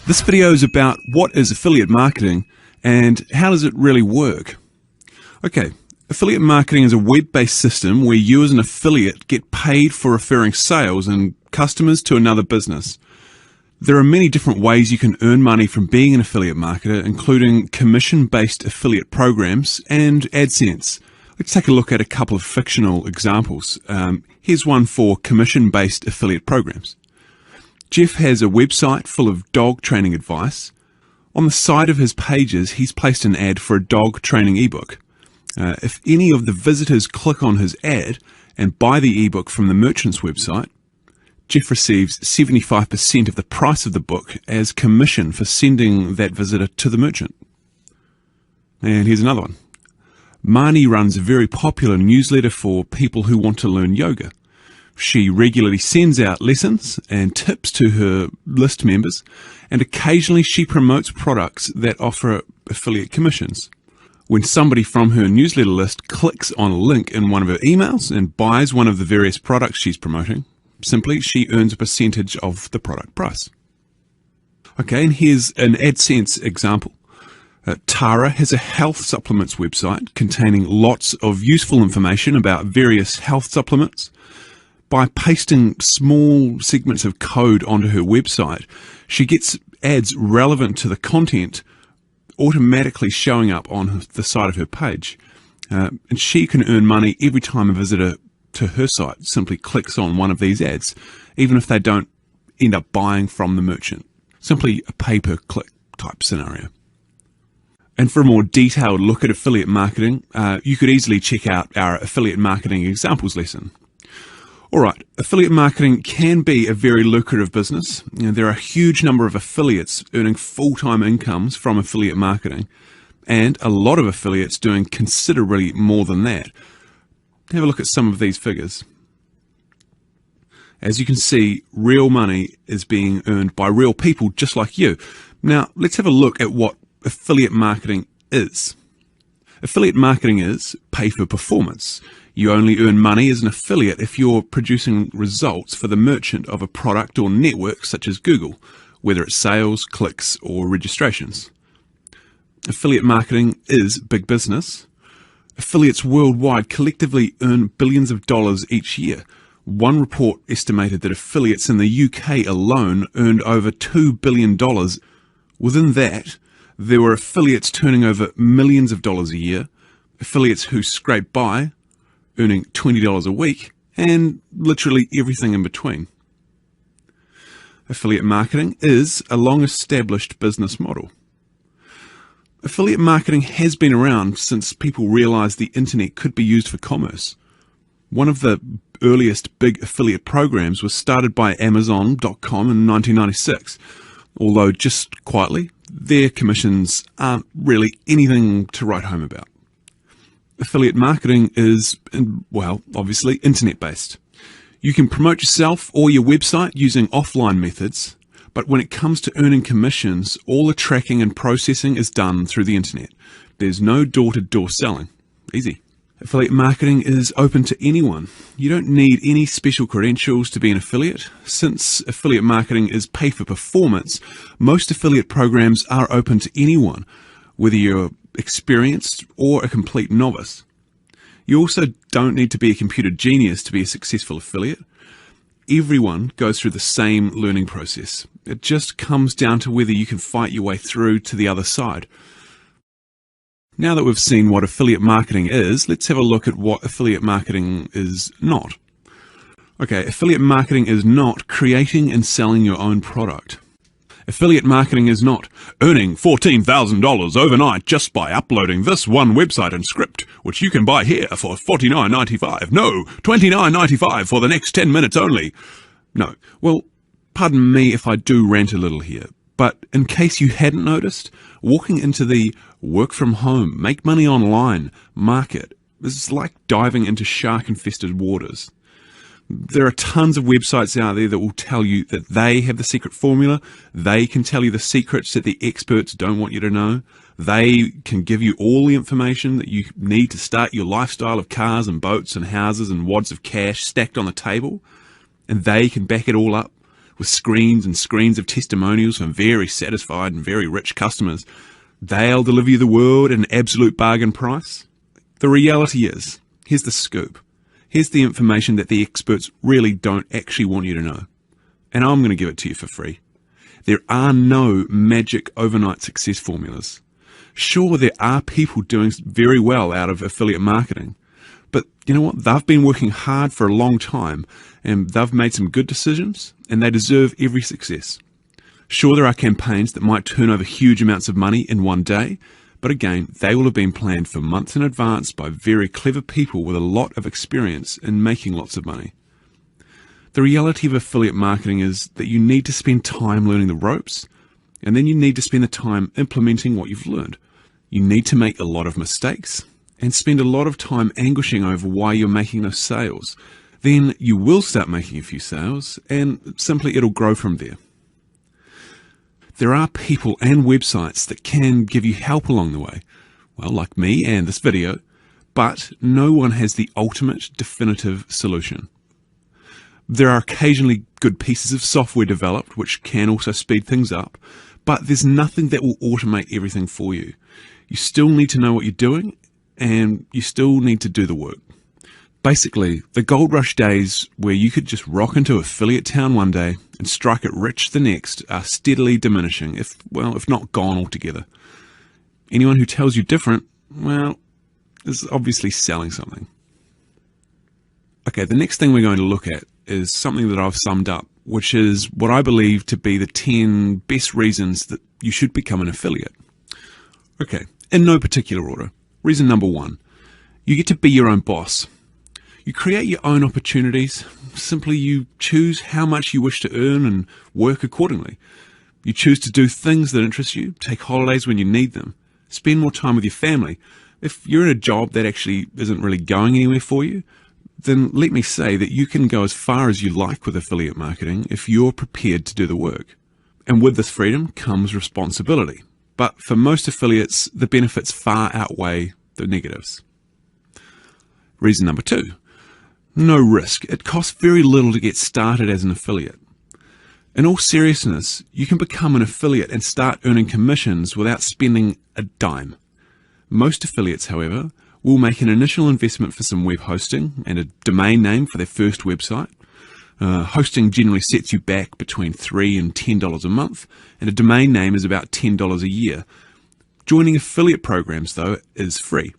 This video is about what is affiliate marketing and how does it really work. Okay, affiliate marketing is a web-based system where you as an affiliate get paid for referring sales and customers to another business. There are many different ways you can earn money from being an affiliate marketer, including commission-based affiliate programs and AdSense. Let's take a look at a couple of fictional examples. Here's one for commission-based affiliate programs. Jeff has a website full of dog training advice. On the side of his pages, he's placed an ad for a dog training ebook. If any of the visitors click on his ad and buy the ebook from the merchant's website, Jeff receives 75% of the price of the book as commission for sending that visitor to the merchant. And here's another one. Marnie runs a very popular newsletter for people who want to learn yoga. She regularly sends out lessons and tips to her list members, and occasionally she promotes products that offer affiliate commissions. When somebody from her newsletter list clicks on a link in one of her emails and buys one of the various products she's promoting, simply she earns a percentage of the product price. Okay, and here's an AdSense example. Tara has a health supplements website containing lots of useful information about various health supplements. By pasting small segments of code onto her website, she gets ads relevant to the content automatically showing up on the side of her page. And she can earn money every time a visitor to her site simply clicks on one of these ads, even if they don't end up buying from the merchant. Simply a pay-per-click type scenario. And for a more detailed look at affiliate marketing, you could easily check out our affiliate marketing examples lesson. Alright, affiliate marketing can be a very lucrative business. There are a huge number of affiliates earning full-time incomes from affiliate marketing, and a lot of affiliates doing considerably more than that. Have a look at some of these figures. As you can see, real money is being earned by real people just like you. Now, let's have a look at what affiliate marketing is. Affiliate marketing is pay for performance. You only earn money as an affiliate if you're producing results for the merchant of a product or network such as Google, whether it's sales, clicks, or registrations. Affiliate marketing is big business. Affiliates worldwide collectively earn billions of dollars each year. One report estimated that affiliates in the UK alone earned over $2 billion. Within that, there were affiliates turning over millions of dollars a year, affiliates who scrape by, earning $20 a week, and literally everything in between. Affiliate marketing is a long-established business model. Affiliate marketing has been around since people realized the internet could be used for commerce. One of the earliest big affiliate programs was started by Amazon.com in 1996, although just quietly, their commissions aren't really anything to write home about. Affiliate marketing is, well, obviously internet-based. You can promote yourself or your website using offline methods, but when it comes to earning commissions, all the tracking and processing is done through the internet. There's no door-to-door selling. Easy. Affiliate marketing is open to anyone. You don't need any special credentials to be an affiliate. Since affiliate marketing is pay for performance, most affiliate programs are open to anyone, whether you're experienced or a complete novice. You also don't need to be a computer genius to be a successful affiliate. Everyone goes through the same learning process. It just comes down to whether you can fight your way through to the other side. Now that we've seen what affiliate marketing is, let's have a look at what affiliate marketing is not. Okay, affiliate marketing is not creating and selling your own product. Affiliate marketing is not earning $14,000 overnight just by uploading this one website and script, which you can buy here for $49.95. No, $29.95 for the next 10 minutes only. No. Well, pardon me if I do rant a little here, but in case you hadn't noticed, walking into the work from home, make money online market is like diving into shark-infested waters. There are tons of websites out there that will tell you that they have the secret formula. They can tell you the secrets that the experts don't want you to know. They can give you all the information that you need to start your lifestyle of cars and boats and houses and wads of cash stacked on the table. And they can back it all up with screens and screens of testimonials from very satisfied and very rich customers. They'll deliver you the world at an absolute bargain price. The reality is, here's the scoop. Here's the information that the experts really don't actually want you to know. And I'm going to give it to you for free. There are no magic overnight success formulas. Sure, there are people doing very well out of affiliate marketing. But you know what? They've been working hard for a long time, and they've made some good decisions, and they deserve every success. Sure, there are campaigns that might turn over huge amounts of money in one day, but again, they will have been planned for months in advance by very clever people with a lot of experience in making lots of money. The reality of affiliate marketing is that you need to spend time learning the ropes, and then you need to spend the time implementing what you've learned. You need to make a lot of mistakes and spend a lot of time anguishing over why you're making those sales. Then you will start making a few sales, and simply it'll grow from there. There are people and websites that can give you help along the way, well, like me and this video, but no one has the ultimate definitive solution. There are occasionally good pieces of software developed which can also speed things up, but there's nothing that will automate everything for you. You still need to know what you're doing, and you still need to do the work. Basically, the gold rush days where you could just rock into affiliate town one day and strike it rich the next are steadily diminishing, if not gone altogether. Anyone who tells you different, well, is obviously selling something. Okay, the next thing we're going to look at is something that I've summed up, which is what I believe to be the 10 best reasons that you should become an affiliate. Okay, in no particular order. Reason number 1, you get to be your own boss. You create your own opportunities. Simply you choose how much you wish to earn and work accordingly. You choose to do things that interest you, take holidays when you need them, spend more time with your family. If you're in a job that actually isn't really going anywhere for you, then let me say that you can go as far as you like with affiliate marketing if you're prepared to do the work. And with this freedom comes responsibility. But for most affiliates, the benefits far outweigh the negatives. Reason number 2, no risk. It costs very little to get started as an affiliate. In all seriousness, you can become an affiliate and start earning commissions without spending a dime. Most affiliates, however, will make an initial investment for some web hosting and a domain name for their first website. Hosting generally sets you back between $3 and $10 a month, and a domain name is about $10 a year. Joining affiliate programs, though, is free.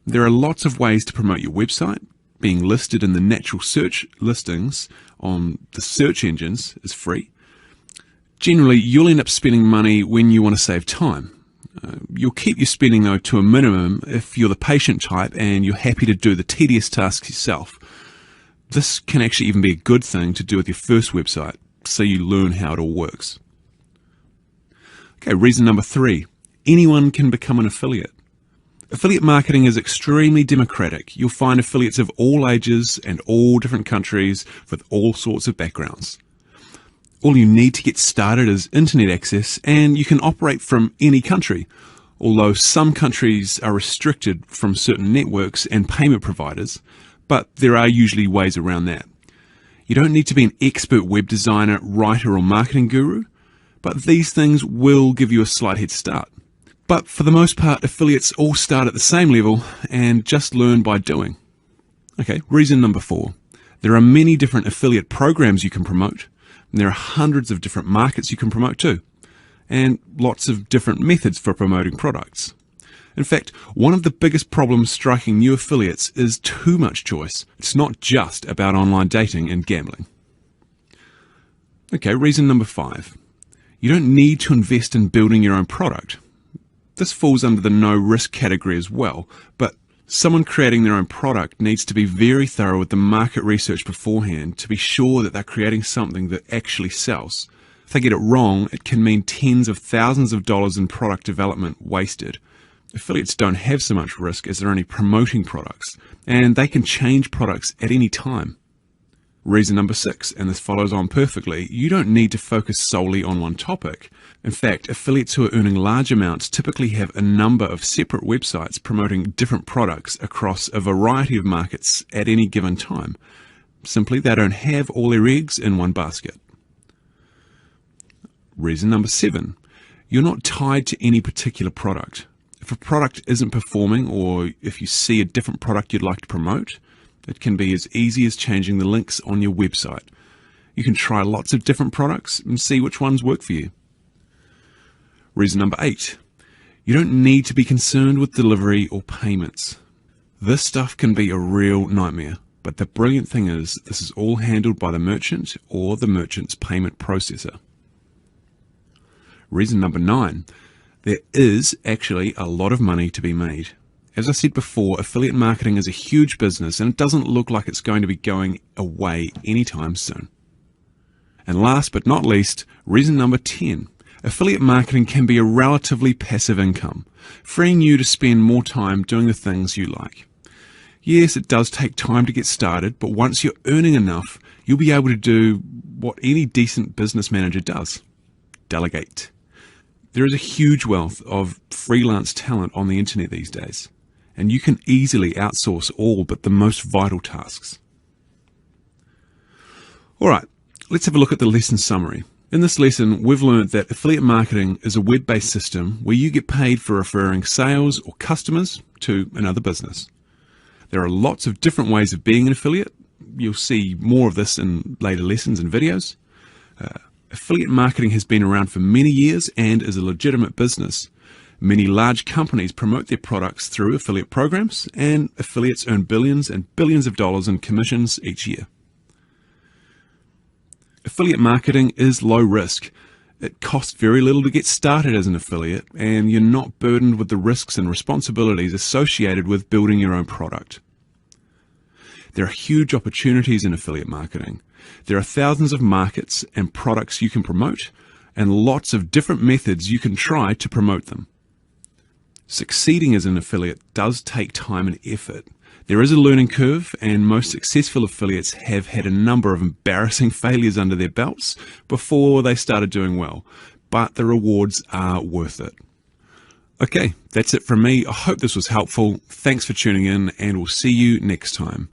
There are lots of ways to promote your website. Being listed in the natural search listings on the search engines is free. Generally, you'll end up spending money when you want to save time. You'll keep your spending, though, to a minimum if you're the patient type and you're happy to do the tedious tasks yourself. This can actually even be a good thing to do with your first website, so you learn how it all works. Okay, reason number 3, anyone can become an affiliate. Affiliate marketing is extremely democratic. You'll find affiliates of all ages and all different countries with all sorts of backgrounds. All you need to get started is internet access, and you can operate from any country, although some countries are restricted from certain networks and payment providers, but there are usually ways around that. You don't need to be an expert web designer, writer, or marketing guru, but these things will give you a slight head start. But for the most part, affiliates all start at the same level and just learn by doing. Okay, reason number 4. There are many different affiliate programs you can promote. And there are hundreds of different markets you can promote too. And lots of different methods for promoting products. In fact, one of the biggest problems striking new affiliates is too much choice. It's not just about online dating and gambling. Okay, reason number 5. You don't need to invest in building your own product. This falls under the no risk category as well, but someone creating their own product needs to be very thorough with the market research beforehand to be sure that they're creating something that actually sells. If they get it wrong, it can mean tens of thousands of dollars in product development wasted. Affiliates don't have so much risk as they're only promoting products, and they can change products at any time. Reason number 6, and this follows on perfectly, you don't need to focus solely on one topic. In fact, affiliates who are earning large amounts typically have a number of separate websites promoting different products across a variety of markets at any given time. Simply, they don't have all their eggs in one basket. Reason number 7, you're not tied to any particular product. If a product isn't performing, or if you see a different product you'd like to promote, it can be as easy as changing the links on your website. You can try lots of different products and see which ones work for you. Reason number 8, you don't need to be concerned with delivery or payments. This stuff can be a real nightmare, but the brilliant thing is this is all handled by the merchant or the merchant's payment processor. Reason number 9, there is actually a lot of money to be made. As I said before, affiliate marketing is a huge business and it doesn't look like it's going to be going away anytime soon. And last but not least, reason number 10, affiliate marketing can be a relatively passive income, freeing you to spend more time doing the things you like. Yes, it does take time to get started, but once you're earning enough, you'll be able to do what any decent business manager does: delegate. There is a huge wealth of freelance talent on the internet these days, and you can easily outsource all but the most vital tasks. Alright, let's have a look at the lesson summary. In this lesson, we've learned that affiliate marketing is a web-based system where you get paid for referring sales or customers to another business. There are lots of different ways of being an affiliate. You'll see more of this in later lessons and videos. Affiliate marketing has been around for many years and is a legitimate business. Many large companies promote their products through affiliate programs, and affiliates earn billions and billions of dollars in commissions each year. Affiliate marketing is low risk. It costs very little to get started as an affiliate, and you're not burdened with the risks and responsibilities associated with building your own product. There are huge opportunities in affiliate marketing. There are thousands of markets and products you can promote, and lots of different methods you can try to promote them. Succeeding as an affiliate does take time and effort. There is a learning curve, and most successful affiliates have had a number of embarrassing failures under their belts before they started doing well, but the rewards are worth it. Okay, that's it from me. I hope this was helpful. Thanks for tuning in, and we'll see you next time.